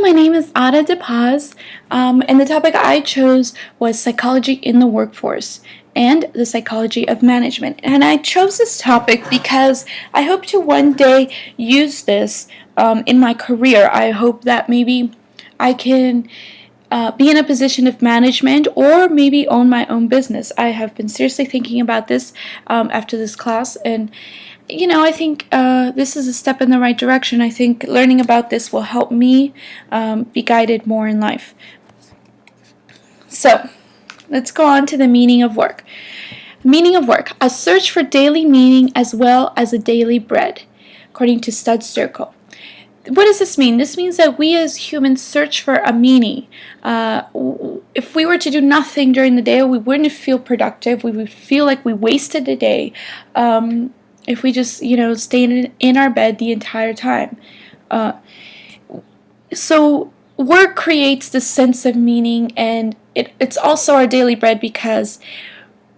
my name is Ada De Paz, and the topic I chose was psychology in the workforce and the psychology of management. And I chose this topic because I hope to one day use this in my career. I hope that maybe I can be in a position of management or maybe own my own business. I have been seriously thinking about this after this class, and I think this is a step in the right direction. I think learning about this will help me be guided more in life. So, let's go on to the meaning of work. Meaning of work, a search for daily meaning as well as a daily bread, according to Stud Circle. What does this mean? This means that we as humans search for a meaning. If we were to do nothing during the day, we wouldn't feel productive. We would feel like we wasted a day. If we just, stayed in our bed the entire time. So work creates this sense of meaning, and it's also our daily bread because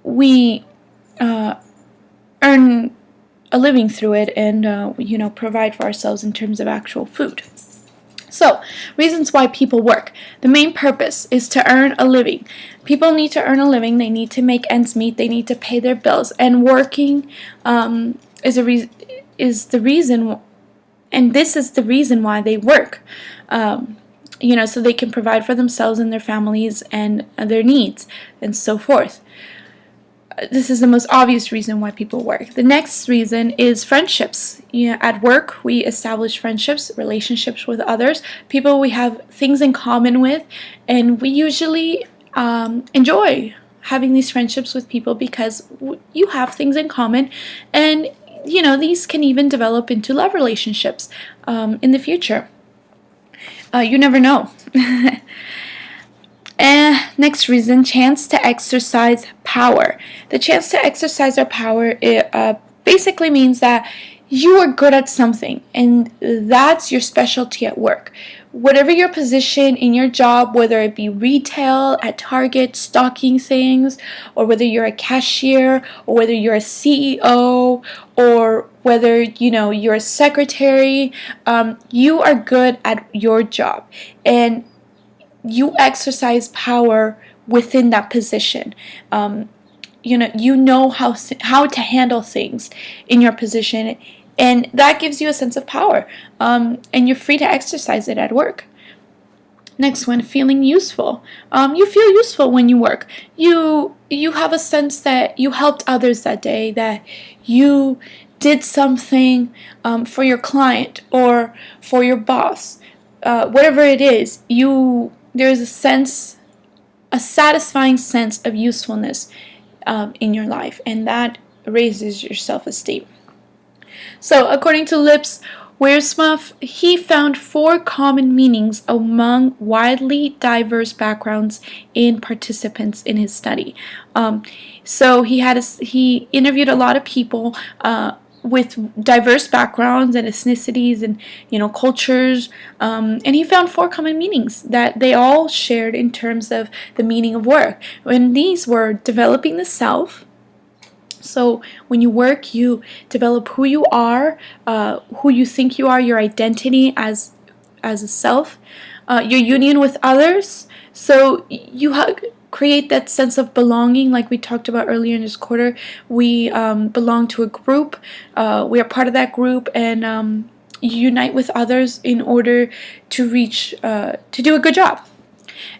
we earn a living through it and, provide for ourselves in terms of actual food. So, reasons why people work. The main purpose is to earn a living. People need to earn a living. They need to make ends meet. They need to pay their bills. And working is the reason, and this is the reason why they work. So they can provide for themselves and their families and their needs and so forth. This is the most obvious reason why people work. The next reason is friendships. At work, we establish friendships, relationships with others, people we have things in common with, and we usually enjoy having these friendships with people because you have things in common, and these can even develop into love relationships in the future. You never know. Next reason, chance to exercise power. The chance to exercise our power basically means that you are good at something, and that's your specialty at work. Whatever your position in your job, whether it be retail, at Target, stocking things, or whether you're a cashier, or whether you're a CEO, or whether you're a secretary, you are good at your job, and you exercise power within that position. You know how to handle things in your position, and that gives you a sense of power, and you're free to exercise it at work. Next one, feeling useful. You feel useful when you work. You have a sense that you helped others that day, that you did something for your client or for your boss. Whatever it is, there's a satisfying sense of usefulness in your life, and that raises your self-esteem. So, according to Lips Wiersma, he found 4 common meanings among widely diverse backgrounds in participants in his study. So he interviewed a lot of people with diverse backgrounds and ethnicities and cultures, and he found 4 common meanings that they all shared in terms of the meaning of work. And these were developing the self. So when you work, you develop who you are, who you think you are, your identity as a self, your union with others. So you create that sense of belonging, like we talked about earlier in this quarter. We belong to a group. We are part of that group, and you unite with others in order to do a good job.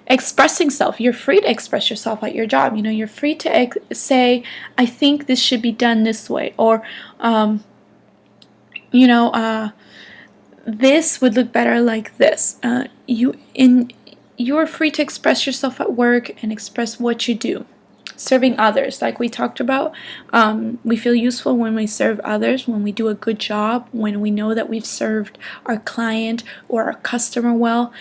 Expressing self. You're free to express yourself at your job. You're free to say, I think this should be done this way, or this would look better like this. You're free to express yourself at work and express what you do. Serving others, like we talked about, we feel useful when we serve others, when we do a good job, when we know that we've served our client or our customer well.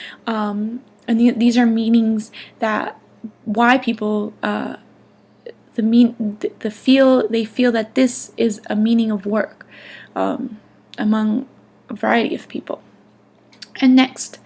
And these are meanings that why people they feel that this is a meaning of work among a variety of people. And next,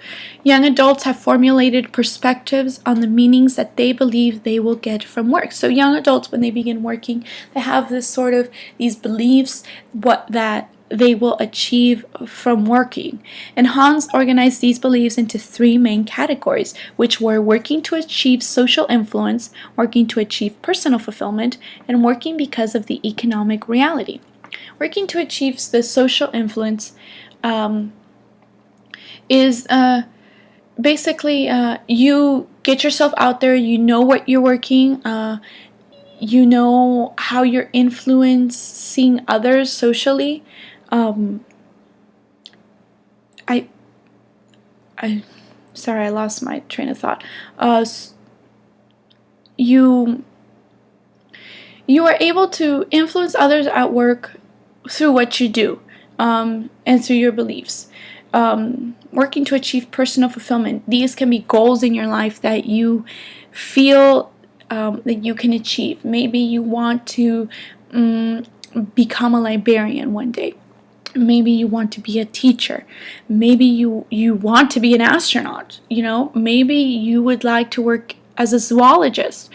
young adults have formulated perspectives on the meanings that they believe they will get from work. So young adults, when they begin working, they have these beliefs that they will achieve from working. And Hans organized these beliefs into three main categories, which were working to achieve social influence, working to achieve personal fulfillment, and working because of the economic reality. Working to achieve the social influence is basically you get yourself out there, you know what you're working, you know how you're influencing others socially. I sorry, I lost my train of thought. You are able to influence others at work through what you do, and through your beliefs. Working to achieve personal fulfillment. These can be goals in your life that you feel that you can achieve. Maybe you want to become a librarian one day. Maybe you want to be a teacher. Maybe you want to be an astronaut. Maybe you would like to work as a zoologist,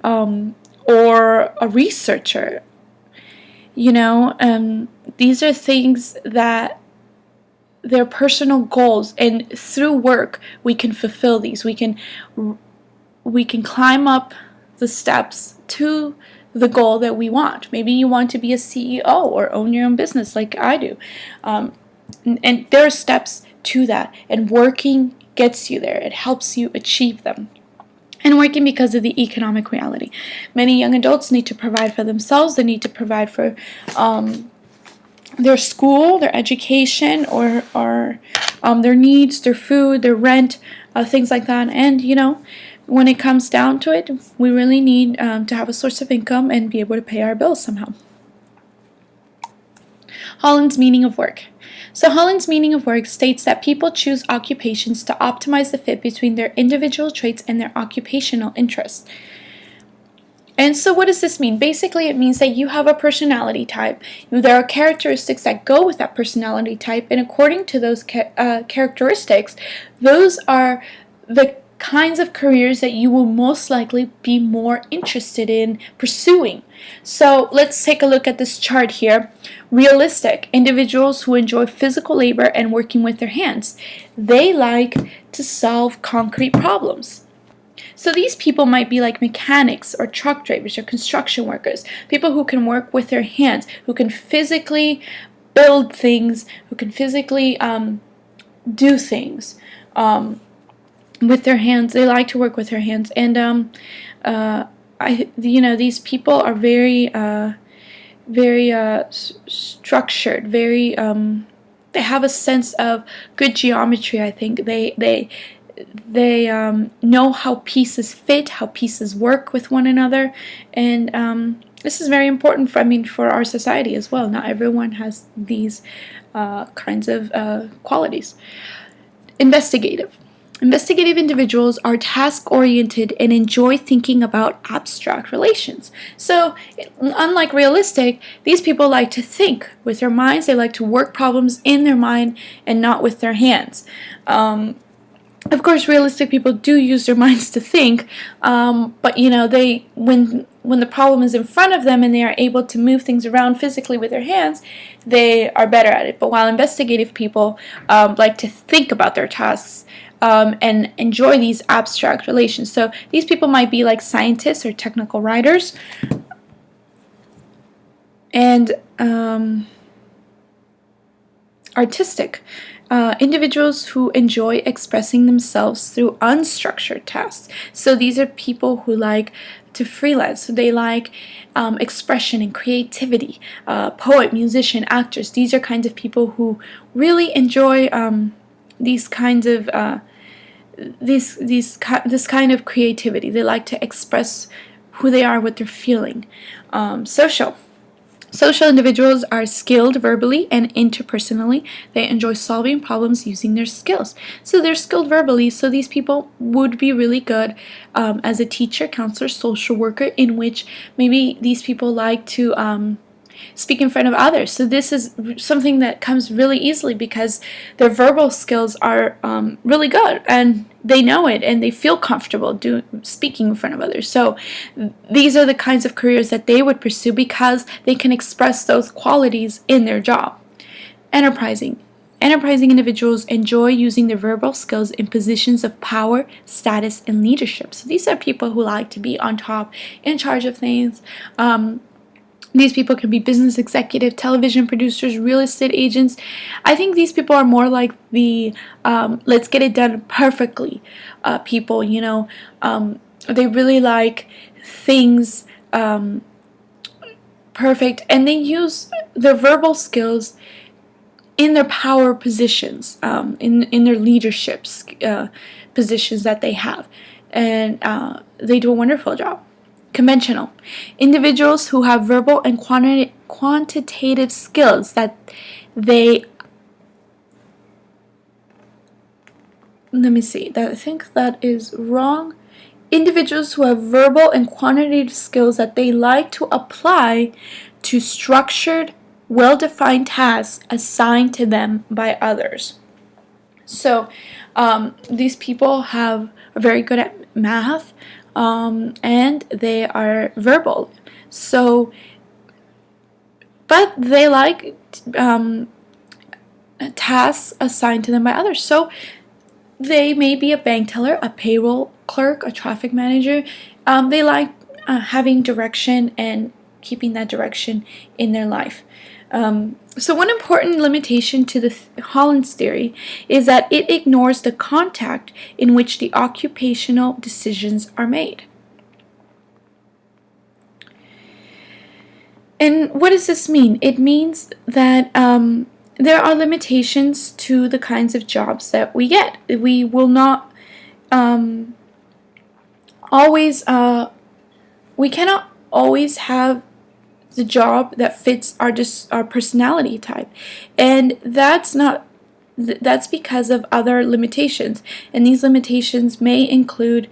or a researcher. These are things that they're personal goals, and through work we can fulfill these. We can climb up the steps to the goal that we want. Maybe you want to be a CEO or own your own business like I do, and there are steps to that, and working gets you there. It helps you achieve them. And working because of the economic reality. Many young adults need to provide for themselves. They need to provide for their school, their education, or their needs, their food, their rent, things like that. And when it comes down to it, we really need to have a source of income and be able to pay our bills somehow. Holland's meaning of work. So Holland's meaning of work states that people choose occupations to optimize the fit between their individual traits and their occupational interests. And so what does this mean? Basically, it means that you have a personality type. There are characteristics that go with that personality type, and according to those characteristics, those are the kinds of careers that you will most likely be more interested in pursuing. So let's take a look at this chart here. Realistic, individuals who enjoy physical labor and working with their hands. They like to solve concrete problems. So these people might be like mechanics or truck drivers or construction workers, people who can work with their hands, who can physically build things, who can physically do things with their hands. They like to work with their hands, and these people are very structured, very they have a sense of good geometry. I think they know how pieces fit, how pieces work with one another, and this is very important for our society as well. Not everyone has these kinds of qualities. Investigative. Investigative individuals are task-oriented and enjoy thinking about abstract relations. So, unlike realistic, these people like to think with their minds. They like to work problems in their mind and not with their hands. Of course, realistic people do use their minds to think, but they when the problem is in front of them and they are able to move things around physically with their hands, they are better at it. But while investigative people like to think about their tasks and enjoy these abstract relations. So these people might be like scientists or technical writers. And artistic. Individuals who enjoy expressing themselves through unstructured tasks. So these are people who like to freelance. So they like expression and creativity. Poet, musician, actors. These are kinds of people who really enjoy these kinds of this kind of creativity. They like to express who they are, what they're feeling. Social individuals are skilled verbally and interpersonally. They enjoy solving problems using their skills. So they're skilled verbally, so these people would be really good as a teacher, counselor, social worker, in which maybe these people like to speak in front of others. So this is something that comes really easily because their verbal skills are really good, and they know it, and they feel comfortable speaking in front of others. So these are the kinds of careers that they would pursue because they can express those qualities in their job. Enterprising. Enterprising individuals enjoy using their verbal skills in positions of power, status, and leadership. So these are people who like to be on top, in charge of things. These people can be business executive, television producers, real estate agents. I think these people are more like the let's get it done perfectly people, they really like things perfect, and they use their verbal skills in their power positions, in their leadership positions that they have, and they do a wonderful job. Conventional. Individuals who have verbal and quantitative skills that they I think that is wrong. Individuals who have verbal and quantitative skills that they like to apply to structured, well-defined tasks assigned to them by others. So these people are very good at math, and they are verbal. So, but they like tasks assigned to them by others. So they may be a bank teller, a payroll clerk, a traffic manager. They like having direction and keeping that direction in their life. So one important limitation to the Holland's theory is that it ignores the context in which the occupational decisions are made. And what does this mean? It means that there are limitations to the kinds of jobs that we get. We will not we cannot always have the job that fits our personality type, and that's because of other limitations, and these limitations may include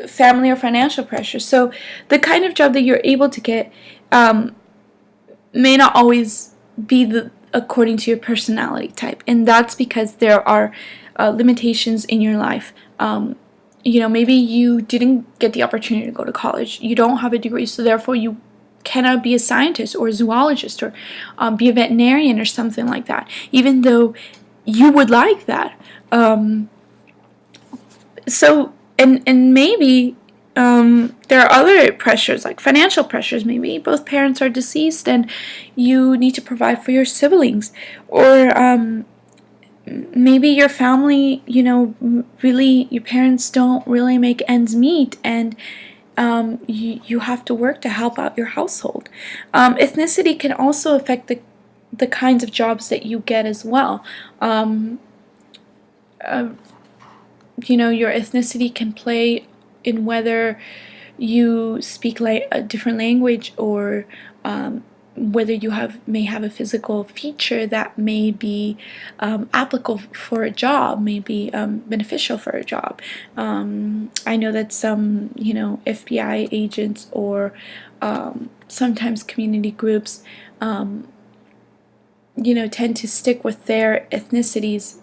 family or financial pressure. So the kind of job that you're able to get may not always be according to your personality type, and that's because there are limitations in your life. Maybe you didn't get the opportunity to go to college. You don't have a degree, so therefore you cannot be a scientist or a zoologist or be a veterinarian or something like that, even though you would like that. And maybe there are other pressures, like financial pressures. Maybe both parents are deceased and you need to provide for your siblings, or maybe your family, really, your parents don't really make ends meet, and you have to work to help out your household. Ethnicity can also affect the kinds of jobs that you get as well. Your ethnicity can play in whether you speak a different language, or whether you may have a physical feature that may be applicable for a job, may be beneficial for a job. I know that some, FBI agents or sometimes community groups, tend to stick with their ethnicities,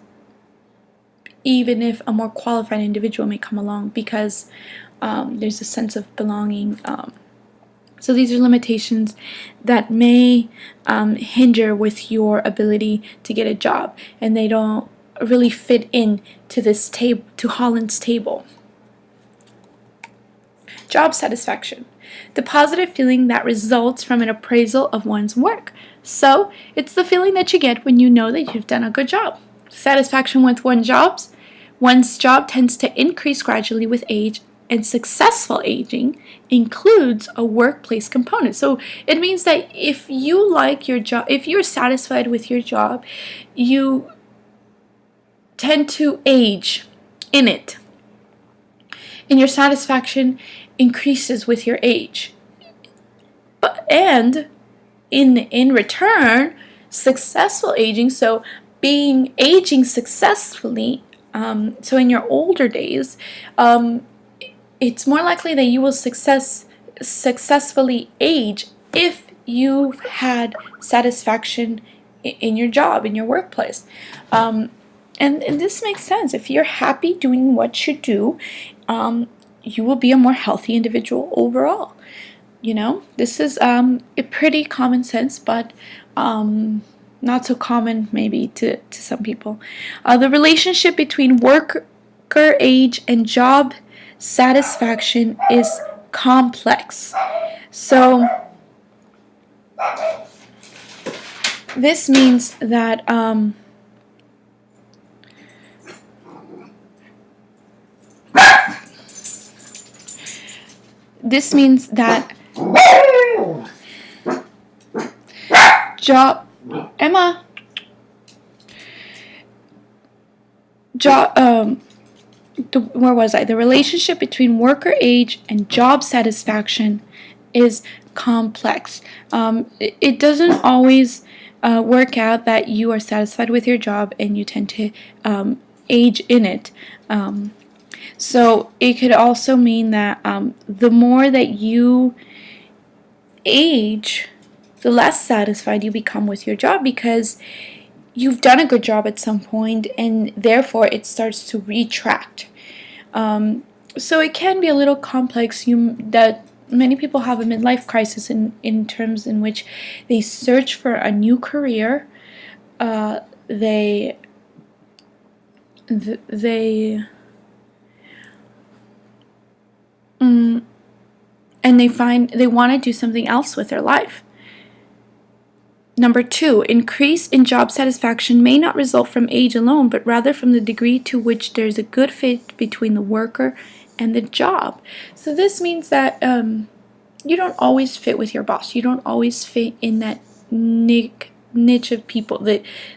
even if a more qualified individual may come along, because there's a sense of belonging. So these are limitations that may hinder with your ability to get a job, and they don't really fit in to this table, to Holland's table. Job satisfaction. The positive feeling that results from an appraisal of one's work. So it's the feeling that you get when you know that you've done a good job. Satisfaction with one's job tends to increase gradually with age, and successful aging includes a workplace component. So it means that if you like your job, if you're satisfied with your job, you tend to age in it, and your satisfaction increases with your age. And in return, successful aging, so aging successfully, so in your older days, it's more likely that you will successfully age if you've had satisfaction in your job, in your workplace. And this makes sense. If you're happy doing what you do, you will be a more healthy individual overall. This is a pretty common sense, but not so common maybe to some people. The relationship between worker age and job satisfaction is complex. So this means that job Emma job where was I? The relationship between worker age and job satisfaction is complex. It doesn't always work out that you are satisfied with your job and you tend to age in it. So it could also mean that the more that you age, the less satisfied you become with your job, because you've done a good job at some point and therefore it starts to retract. So it can be a little complex. That many people have a midlife crisis in terms in which they search for a new career. They and they find they want to do something else with their life. Number 2, increase in job satisfaction may not result from age alone, but rather from the degree to which there's a good fit between the worker and the job. So this means that you don't always fit with your boss. You don't always fit in that niche of people,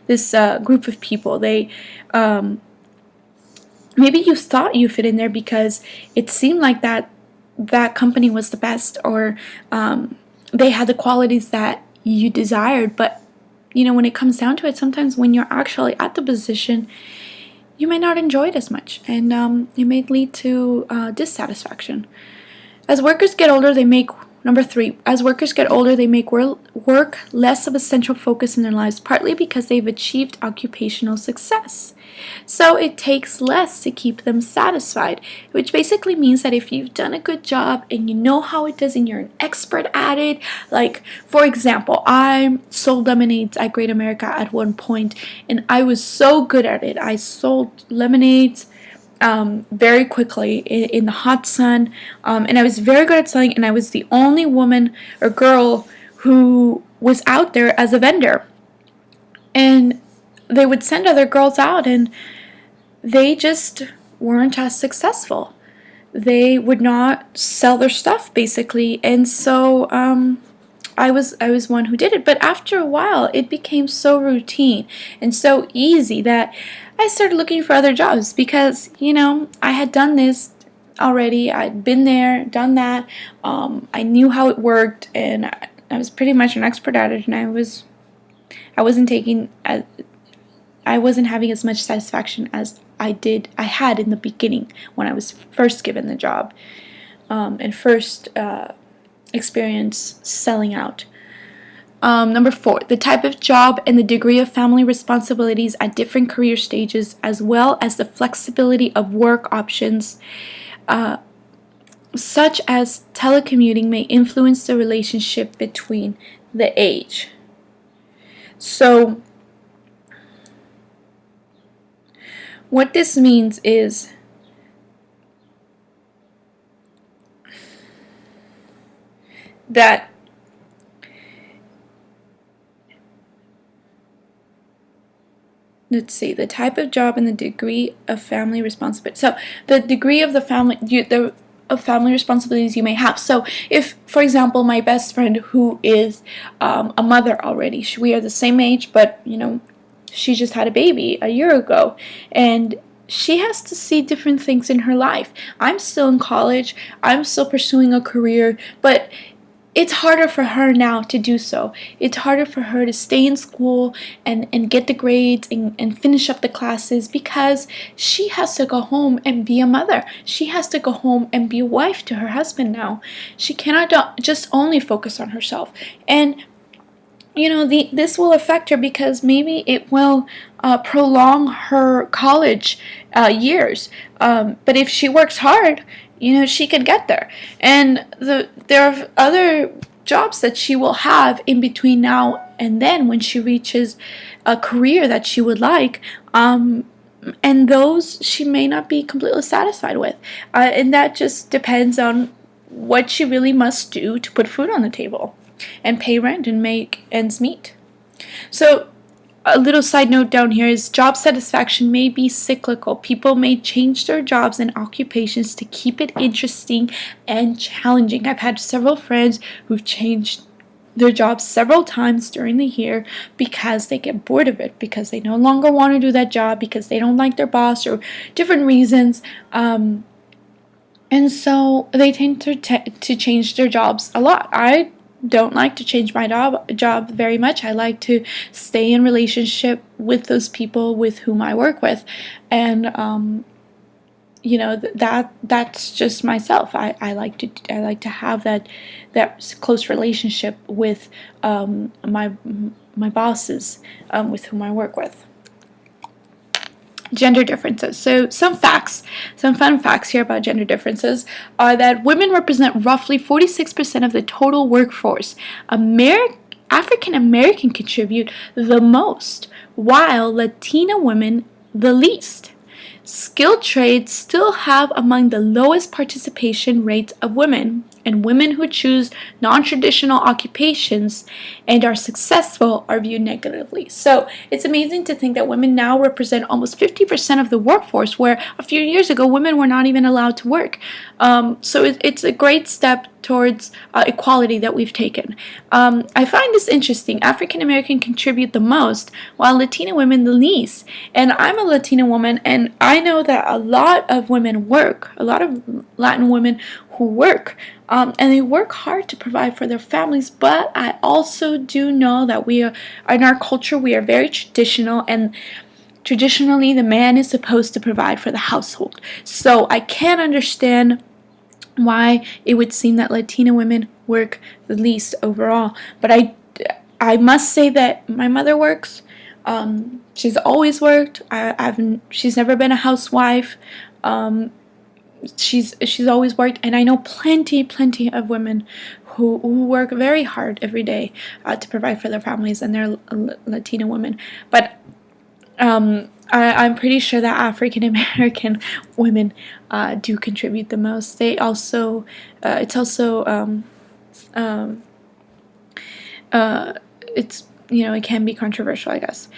this group of people. They maybe you thought you fit in there because it seemed like that company was the best, or they had the qualities that you desired. But when it comes down to it, sometimes when you're actually at the position, you may not enjoy it as much, and it may lead to dissatisfaction. As workers get older, they make Number 3, as workers get older, they make work less of a central focus in their lives, partly because they've achieved occupational success. So it takes less to keep them satisfied, which basically means that if you've done a good job and you know how it does and you're an expert at it, like, for example, I sold lemonades at Great America at one point, and I was so good at it. I sold lemonades very quickly in the hot sun, and I was very good at selling, and I was the only woman or girl who was out there as a vendor. And they would send other girls out, and they just weren't as successful. They would not sell their stuff, basically, and so I was one who did it. But after a while, it became so routine and so easy that I started looking for other jobs, because, I had done this already. I'd been there, done that. I knew how it worked, and I was pretty much an expert at it, and I wasn't having as much satisfaction as I had in the beginning when I was first given the job, and first experience selling out. Number 4, the type of job and the degree of family responsibilities at different career stages, as well as the flexibility of work options, such as telecommuting, may influence the relationship between the age. So, what this means is that the type of job and the degree of family responsibility. So the degree of of family responsibilities you may have. So if, for example, my best friend who is a mother already, we are the same age, but she just had a baby a year ago, and she has to see different things in her life. I'm still in college. I'm still pursuing a career, but it's harder for her now to do so. It's harder for her to stay in school and get the grades and finish up the classes, because she has to go home and be a mother. She has to go home and be a wife to her husband now. She cannot just only focus on herself. And this will affect her, because maybe it will prolong her college years. But if she works hard she could get there. And there are other jobs that she will have in between now and then when she reaches a career that she would like. And those she may not be completely satisfied with. And that just depends on what she really must do to put food on the table and pay rent and make ends meet. So, a little side note down here is job satisfaction may be cyclical. People may change their jobs and occupations to keep it interesting and challenging. I've had several friends who've changed their jobs several times during the year because they get bored of it, because they no longer want to do that job, because they don't like their boss, or different reasons. And so they tend to change their jobs a lot. I don't like to change my job very much. I like to stay in relationship with those people with whom I work with, and that's just myself. I like to have that close relationship with my bosses with whom I work with. Gender differences. So some fun facts here about gender differences are that women represent roughly 46% of the total workforce. African American contribute the most, while Latina women the least. Skilled trades still have among the lowest participation rates of women, and women who choose non-traditional occupations and are successful are viewed negatively. So it's amazing to think that women now represent almost 50% of the workforce, where a few years ago women were not even allowed to work. So it's a great step towards equality that we've taken. I find this interesting. African American contribute the most, while Latina women the least. And I'm a Latina woman, and I know that a lot of women work, a lot of Latin women who work, and they work hard to provide for their families. But I also do know that we are, in our culture, we are very traditional, and traditionally the man is supposed to provide for the household. So I can't understand why it would seem that Latina women work the least overall. But I must say that my mother works. She's always worked. She's never been a housewife. She's always worked, and I know plenty of women who work very hard every day to provide for their families, and they're Latina women. But I'm pretty sure that African American women do contribute the most. They also, it can be controversial, I guess.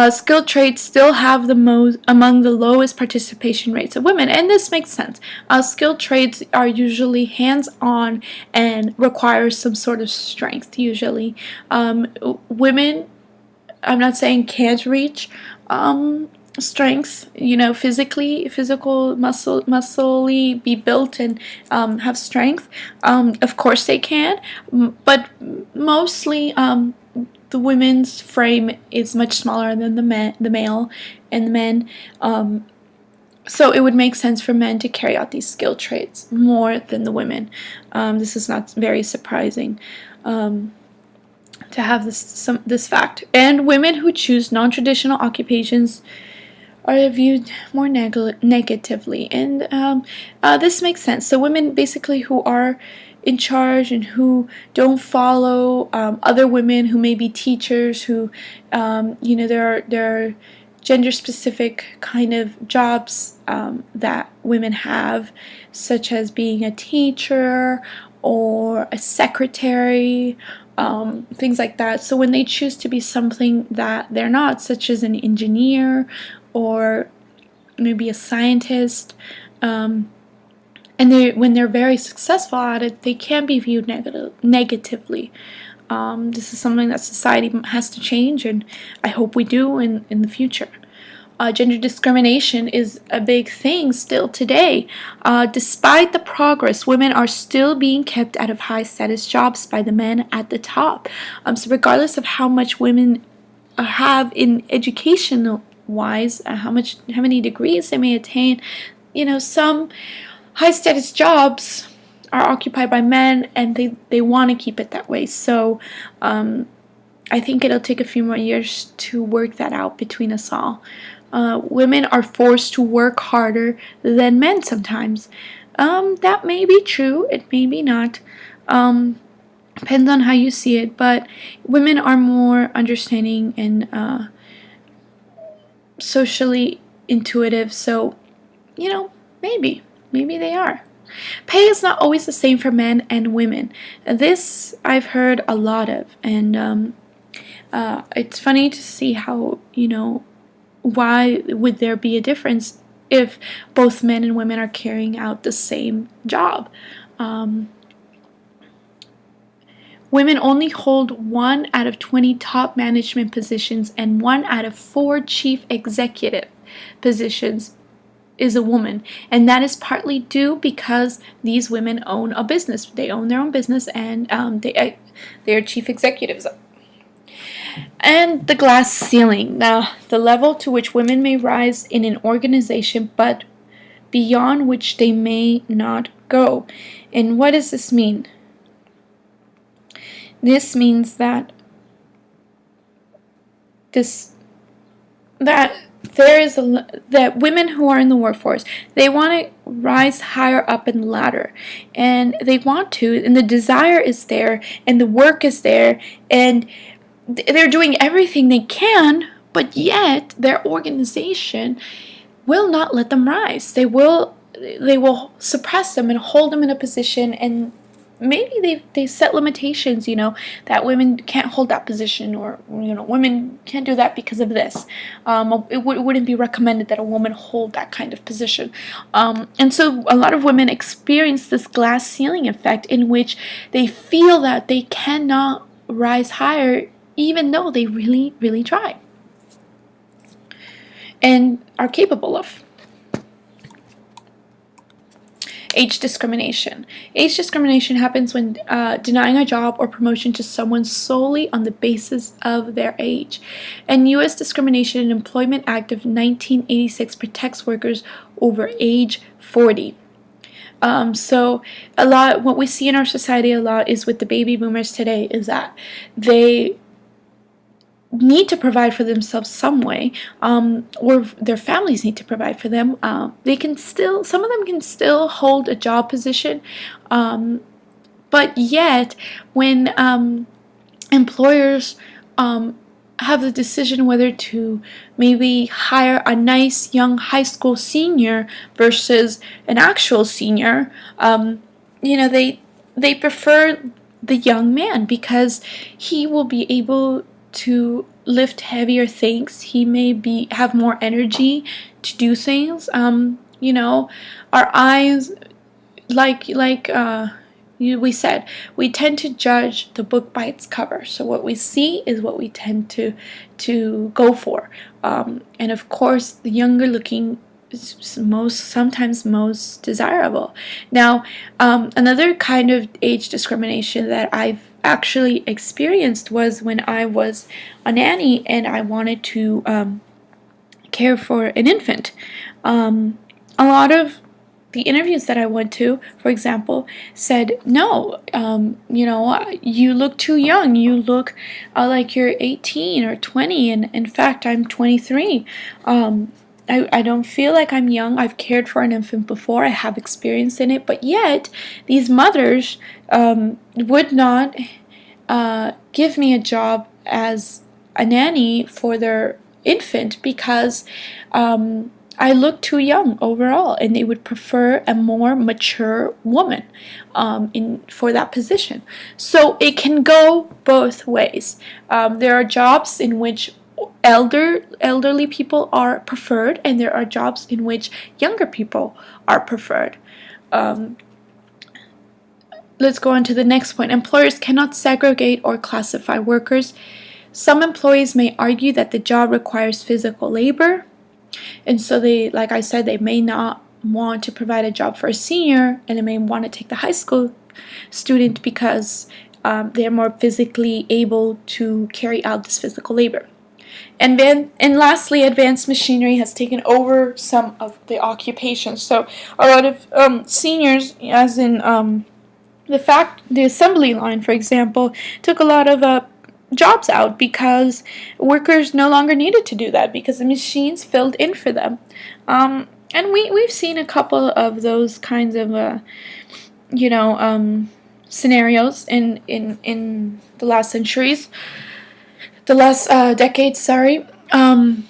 Skilled trades still have among the lowest participation rates of women, and this makes sense. Skilled trades are usually hands-on and require some sort of strength. Usually, women, I'm not saying can't reach strength, physical muscly be built and have strength. Of course they can, but mostly the women's frame is much smaller than the male and the men. So it would make sense for men to carry out these skill traits more than the women. This is not very surprising. To have this fact. And women who choose non-traditional occupations are viewed more negatively, and this makes sense. So women basically who are in charge and who don't follow other women who may be teachers, who there are gender-specific kind of jobs that women have, such as being a teacher or a secretary, things like that. So when they choose to be something that they're not, such as an engineer or maybe a scientist, and when they're very successful at it, they can be viewed negatively. This is something that society has to change, and I hope we do in the future. Gender discrimination is a big thing still today. Despite the progress, women are still being kept out of high-status jobs by the men at the top. So regardless of how much women have in educational-wise, how many degrees they may attain, some high-status jobs are occupied by men, and they want to keep it that way. So I think it'll take a few more years to work that out between us all. Women are forced to work harder than men sometimes. That may be true. It may be not. Depends on how you see it. But women are more understanding and socially intuitive. So, maybe they are. Pay is not always the same for men and women. This I've heard a lot of, and it's funny to see how, why would there be a difference if both men and women are carrying out the same job? Women only hold 1 out of 20 top management positions, and 1 out of 4 chief executive positions is a woman, and that is partly due because these women own a business. They own their own business, and they are chief executives. And the glass ceiling. Now, the level to which women may rise in an organization, but beyond which they may not go. And what does this mean? This means that that women who are in the workforce, they want to rise higher up in the ladder, and they want to, and the desire is there, and the work is there, and they're doing everything they can, but yet their organization will not let them rise. They will suppress them and hold them in a position, and maybe they set limitations, that women can't hold that position, or women can't do that because of this. It wouldn't be recommended that a woman hold that kind of position, and so a lot of women experience this glass ceiling effect, in which they feel that they cannot rise higher, even though they really, really try and are capable of. Age discrimination. Age discrimination happens when denying a job or promotion to someone solely on the basis of their age. And U.S. Discrimination and Employment Act of 1986 protects workers over age 40. So what we see in our society a lot is with the baby boomers today is that they need to provide for themselves some way, or their families need to provide for them. Some of them can still hold a job position, but yet when employers have the decision whether to maybe hire a nice young high school senior versus an actual senior, they prefer the young man because he will be able to lift heavier things. He may have more energy to do things. Our eyes, we said, we tend to judge the book by its cover. So what we see is what we tend to go for. And of course, the younger looking is sometimes most desirable. Now, another kind of age discrimination that I've actually experienced was when I was a nanny and I wanted to care for an infant. A lot of the interviews that I went to, for example, said, no, you look too young. You look like you're 18 or 20, and in fact, I'm 23. I don't feel like I'm young. I've cared for an infant before. I have experience in it. But yet, these mothers would not give me a job as a nanny for their infant because I look too young overall, and they would prefer a more mature woman for that position. So it can go both ways. There are jobs in which elderly people are preferred, and there are jobs in which younger people are preferred. Let's go on to the next point. Employers cannot segregate or classify workers. Some employees may argue that the job requires physical labor, and so like I said, they may not want to provide a job for a senior, and they may want to take the high school student because they're more physically able to carry out this physical labor. And lastly, advanced machinery has taken over some of the occupations. So a lot of seniors, as in the assembly line, for example, took a lot of jobs out because workers no longer needed to do that because the machines filled in for them. And we've seen a couple of those kinds of scenarios in the last centuries, the last decades. Sorry. And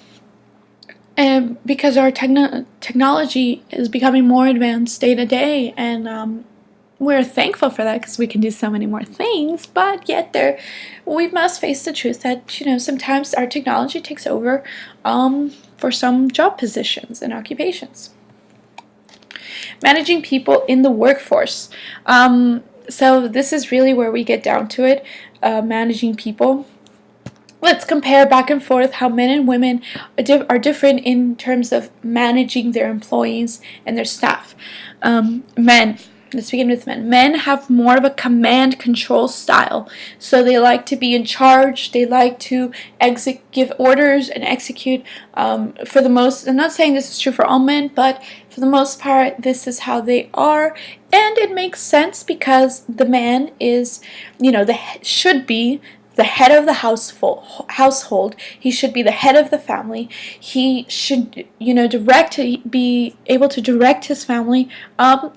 because our technology is becoming more advanced day to day, and we're thankful for that because we can do so many more things. But yet, we must face the truth that sometimes our technology takes over for some job positions and occupations. Managing people in the workforce. So this is really where we get down to it. Managing people. Let's compare back and forth how men and women are different in terms of managing their employees and their staff. Men. Let's begin with men. Men have more of a command control style. So they like to be in charge. They like to give orders and execute. For the most, I'm not saying this is true for all men, but for the most part, this is how they are. And it makes sense because the man is, should be the head of the household. He should be the head of the family. He should, be able to direct his family.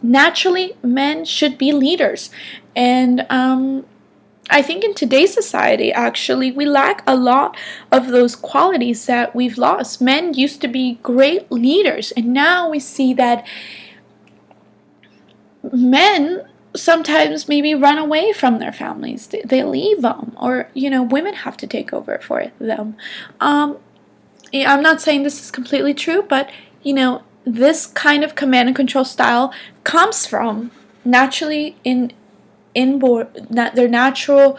Naturally, men should be leaders. And I think in today's society, actually, we lack a lot of those qualities that we've lost. Men used to be great leaders, and now we see that men sometimes maybe run away from their families. They leave them, or women have to take over for them. I'm not saying this is completely true, but this kind of command and control style comes from naturally their natural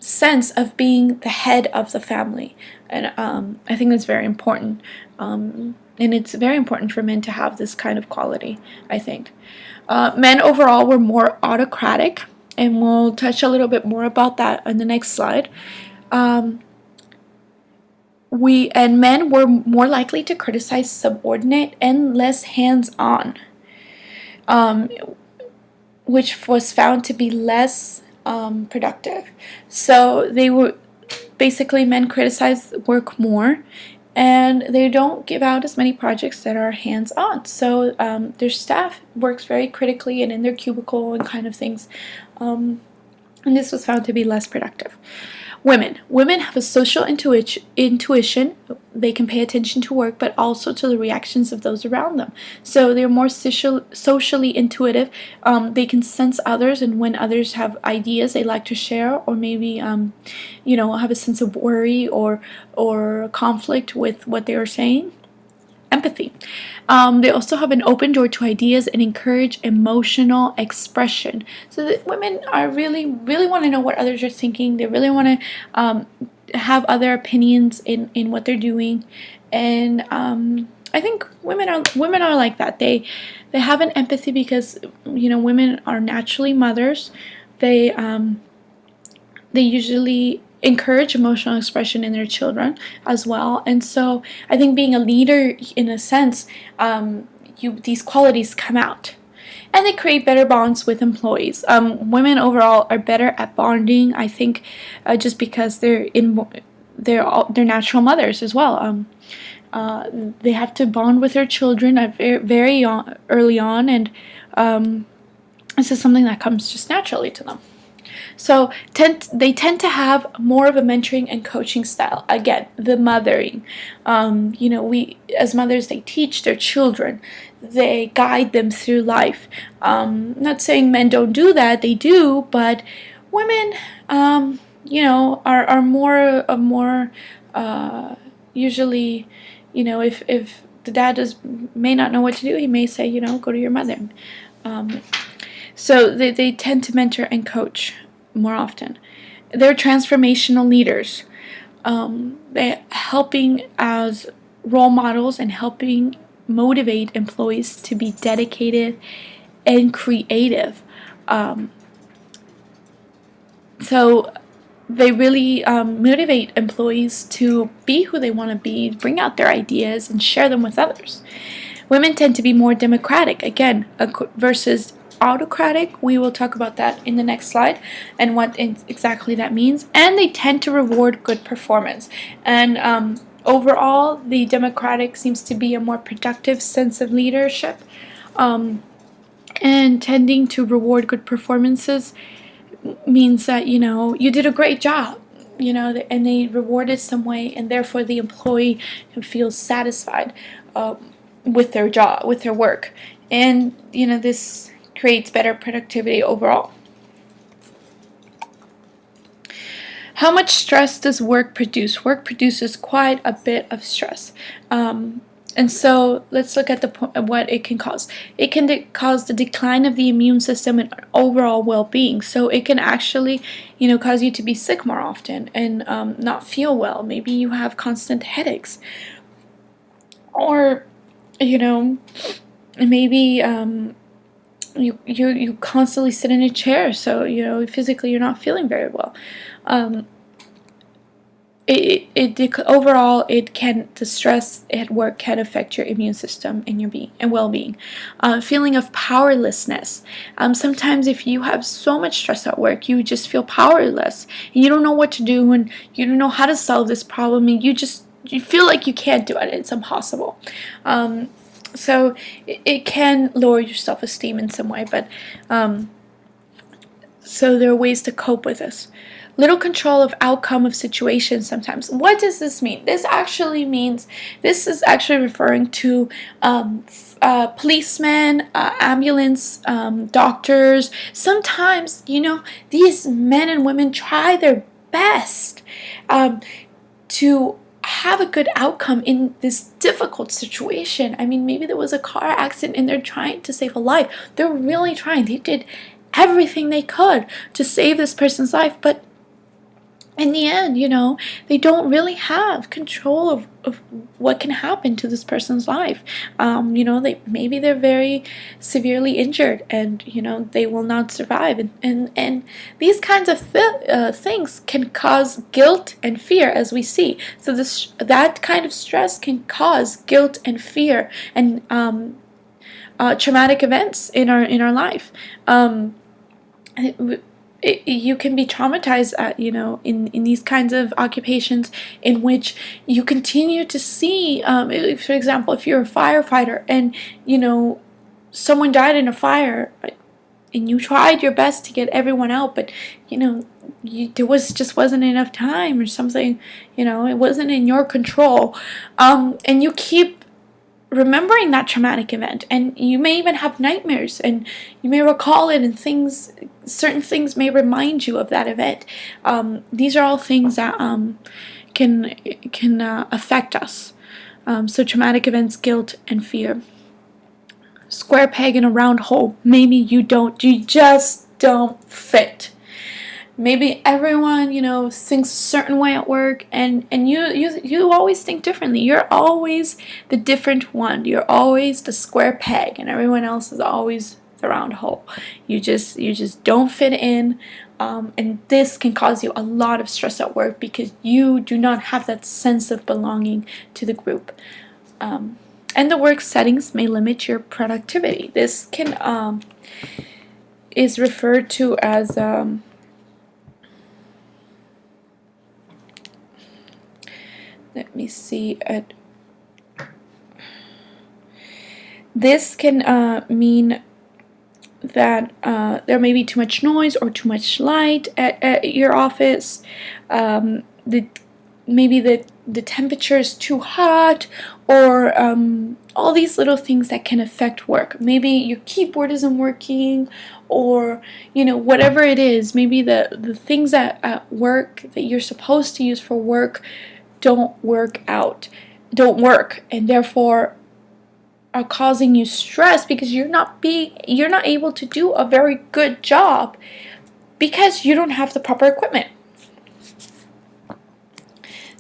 sense of being the head of the family, and I think that's very important. And it's very important for men to have this kind of quality, I think. Men overall were more autocratic, and we'll touch a little bit more about that on the next slide. Men were more likely to criticize subordinate and less hands-on, which was found to be less productive. So basically men criticize work more, and they don't give out as many projects that are hands-on. So their staff works very critically and in their cubicle and kind of things. And this was found to be less productive. Women have a social intuition. They can pay attention to work, but also to the reactions of those around them. So they're more socially intuitive. They can sense others, and when others have ideas they like to share, or maybe have a sense of worry or conflict with what they are saying. Empathy. They also have an open door to ideas and encourage emotional expression. So that women are really want to know what others are thinking. They really want to have other opinions in what they're doing, and I think women are like that. They have an empathy because women are naturally mothers. They usually encourage emotional expression in their children as well, and so I think being a leader, in a sense, these qualities come out, and they create better bonds with employees. Women overall are better at bonding, I think, just because they're natural mothers as well. They have to bond with their children very early on, and this is something that comes just naturally to them. So they tend to have more of a mentoring and coaching style. Again, the mothering. We as mothers, they teach their children. They guide them through life. Not saying men don't do that; they do. But women, are more usually, if the dad may not know what to do, he may say, go to your mother. So they tend to mentor and coach more often. They're transformational leaders. They're helping as role models and helping motivate employees to be dedicated and creative. So they really motivate employees to be who they want to be, bring out their ideas, and share them with others. Women tend to be more democratic, again, versus autocratic. We will talk about that in the next slide and what exactly that means. And they tend to reward good performance. And overall, the Democratic seems to be a more productive sense of leadership, and tending to reward good performances means that you did a great job, and they reward it some way, and therefore the employee feels satisfied with their job, with their work, and this creates better productivity overall. How much stress does work produce? Work produces quite a bit of stress. And so let's look at what it can cause. It can cause the decline of the immune system and overall well-being. So it can actually, cause you to be sick more often and not feel well. Maybe you have constant headaches, or maybe you constantly sit in a chair, so physically you're not feeling very well. Overall, the stress at work can affect your immune system and your being and well-being. Feeling of powerlessness. Sometimes if you have so much stress at work, you just feel powerless, and you don't know what to do, and you don't know how to solve this problem, and you feel like you can't do it. It's impossible. So it can lower your self-esteem in some way, but so there are ways to cope with this. Little control of outcome of situations sometimes. What does this mean? This is actually referring to policemen, ambulance, doctors. Sometimes, these men and women try their best to have a good outcome in this difficult situation. I mean, maybe there was a car accident and they're trying to save a life. They're really trying. They did everything they could to save this person's life, but in the end, they don't really have control of what can happen to this person's life. Maybe they're very severely injured, and they will not survive. And these kinds of things can cause guilt and fear, as we see. So that kind of stress can cause guilt and fear and traumatic events in our life. You can be traumatized in these kinds of occupations in which you continue to see, for example, if you're a firefighter and someone died in a fire and you tried your best to get everyone out, but there wasn't enough time or something, it wasn't in your control, and you keep remembering that traumatic event, and you may even have nightmares, and you may recall it, and certain things may remind you of that event. These are all things that can affect us. So traumatic events, guilt, and fear. Square peg in a round hole. Maybe you just don't fit. Maybe everyone, thinks a certain way at work, and you always think differently. You're always the different one. You're always the square peg, and everyone else is always the round hole. You just don't fit in, and this can cause you a lot of stress at work because you do not have that sense of belonging to the group. And the work settings may limit your productivity. This can is referred to as let me see. This can mean that there may be too much noise or too much light at your office. Maybe the temperature is too hot, or all these little things that can affect work. Maybe your keyboard isn't working, or whatever it is. Maybe the things at work that you're supposed to use for work don't work, and therefore are causing you stress because you're not able to do a very good job because you don't have the proper equipment.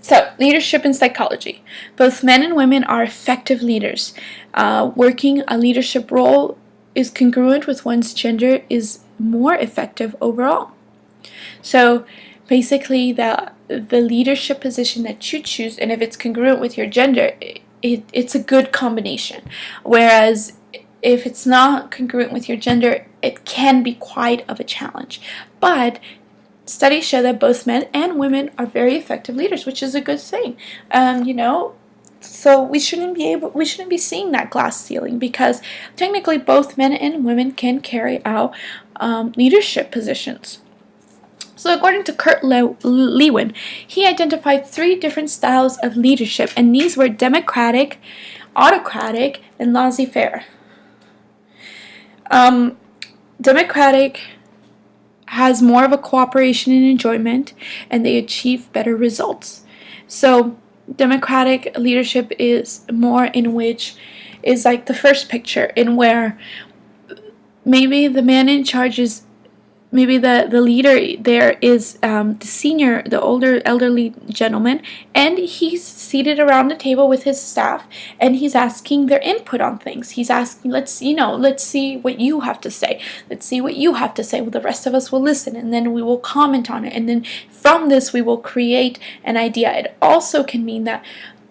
So, leadership and psychology. Both men and women are effective leaders. Working a leadership role is congruent with one's gender is more effective overall. So, basically, the leadership position that you choose, and if it's congruent with your gender, it's a good combination. Whereas if it's not congruent with your gender, it can be quite of a challenge. But studies show that both men and women are very effective leaders, which is a good thing. So we shouldn't be seeing that glass ceiling, because technically both men and women can carry out leadership positions. So according to Kurt Lewin, he identified 3 different styles of leadership, and these were democratic, autocratic, and laissez-faire. Democratic has more of a cooperation and enjoyment, and they achieve better results. So democratic leadership is more in which is like the first picture, in where maybe the man in charge is, maybe the leader there is the older elderly gentleman, and he's seated around the table with his staff, and he's asking their input on things. He's asking, let's see what you have to say. Let's see what you have to say. Well, the rest of us will listen, and then we will comment on it, and then from this we will create an idea. It also can mean that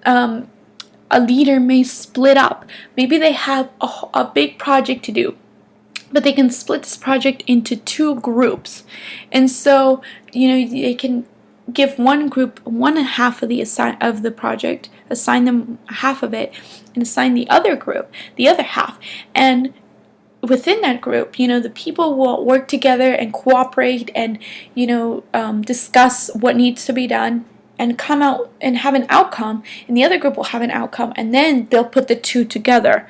a leader may split up. Maybe they have a big project to do, but they can split this project into 2 groups. And so, they can give one group one half of the project, assign them half of it, and assign the other group the other half. And within that group, the people will work together and cooperate and, discuss what needs to be done and come out and have an outcome. And the other group will have an outcome, and then they'll put the 2 together.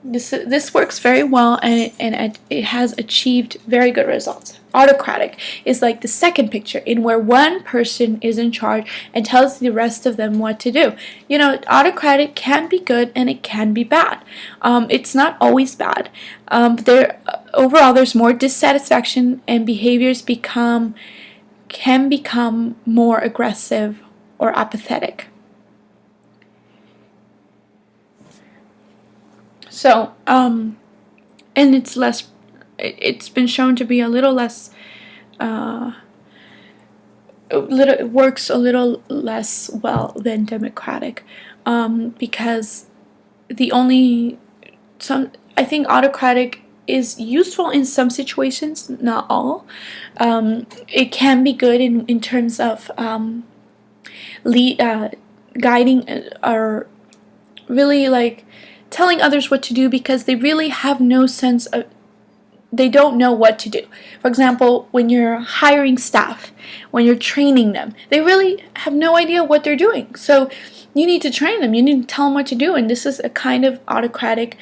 This works very well, and it has achieved very good results. Autocratic is like the second picture, in where one person is in charge and tells the rest of them what to do. Autocratic can be good and it can be bad. It's not always bad. Overall, there's more dissatisfaction, and behaviors can become more aggressive or apathetic. So, and it's been shown to be a little less, it works a little less well than democratic, because I think autocratic is useful in some situations, not all. It can be good in terms of guiding or really like telling others what to do, because they really have no sense of, they don't know what to do. For example, when you're hiring staff, when you're training them, they really have no idea what they're doing. So you need to train them, you need to tell them what to do, and this is a kind of autocratic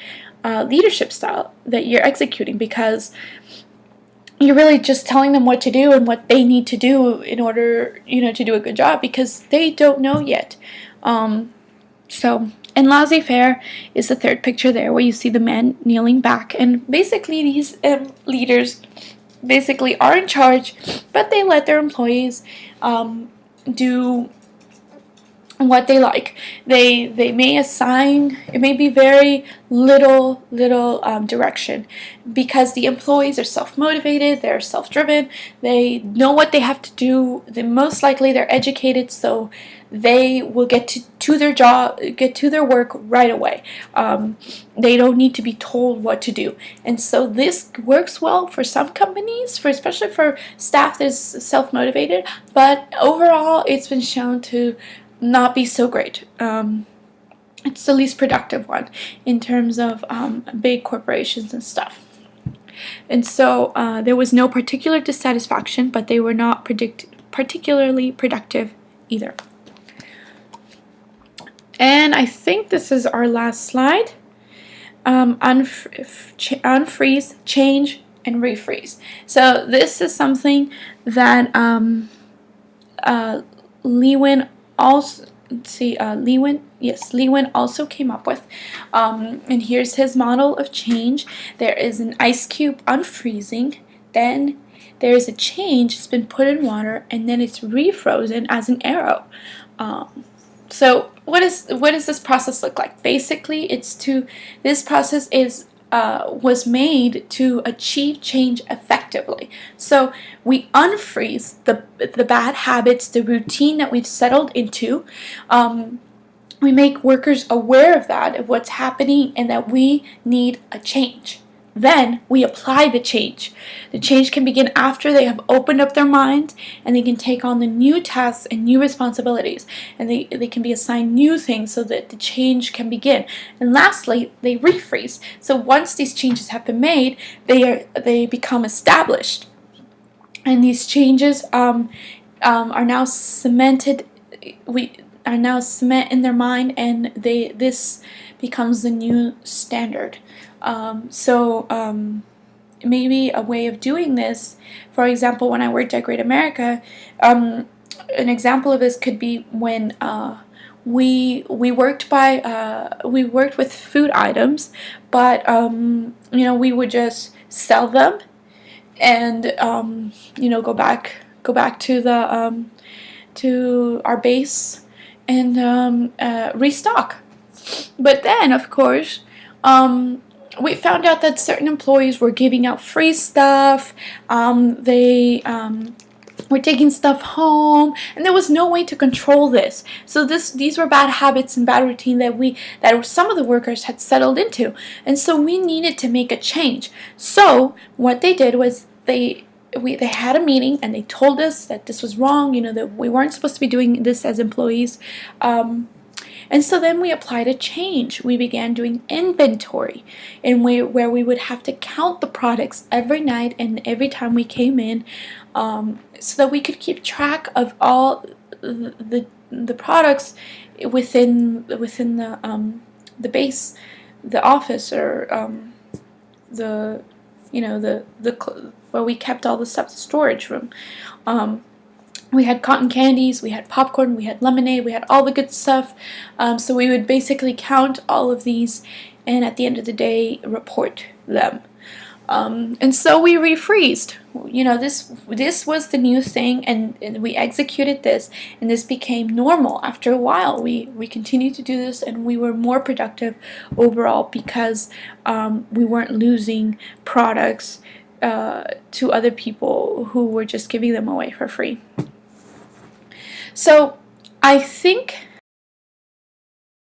leadership style that you're executing, because you're really just telling them what to do and what they need to do in order, to do a good job, because they don't know yet. And laissez-faire is the third picture there, where you see the men kneeling back. And basically these leaders basically are in charge, but they let their employees do what they like. They may assign, it may be very little direction, because the employees are self-motivated, they're self-driven, they know what they have to do, most likely they're educated, so they will get to their job, get to their work right away. They don't need to be told what to do. And so this works well for some companies, especially for staff that is self-motivated, but overall it's been shown to not be so great. It's the least productive one in terms of big corporations and stuff. And so there was no particular dissatisfaction, but they were not particularly productive either. And I think this is our last slide. Unfreeze, change, and refreeze. So this is something that Lewin also came up with. And here's his model of change. There is an ice cube unfreezing, then there is a change, it's been put in water, and then it's refrozen as an arrow. So what does this process look like? Basically, this process was made to achieve change effectively. So we unfreeze the bad habits, the routine that we've settled into. We make workers aware of that, of what's happening, and that we need a change. Then we apply the change. The change can begin after they have opened up their mind and they can take on the new tasks and new responsibilities. And they can be assigned new things so that the change can begin. And lastly, they refreeze. So once these changes have been made, they become established. And these changes are now cemented. We are now cement in their mind, and this becomes the new standard. Maybe a way of doing this, for example, when I worked at Great America, an example of this could be when we worked with food items, but we would just sell them and go back to the to our base and restock. But then, of course, we found out that certain employees were giving out free stuff. They were taking stuff home, and there was no way to control this. So these were bad habits and bad routine that some of the workers had settled into, and so we needed to make a change. So what they did was they had a meeting and they told us that this was wrong. That we weren't supposed to be doing this as employees. And so then we applied a change. We began doing inventory, where we would have to count the products every night and every time we came in, so that we could keep track of all the products within the base, the office, or where we kept all the stuff, the storage room. We had cotton candies, we had popcorn, we had lemonade, we had all the good stuff. So we would basically count all of these and at the end of the day report them. And so we refreezed. This was the new thing, and we executed this, and this became normal. After a while, we continued to do this, and we were more productive overall because we weren't losing products to other people who were just giving them away for free. So I think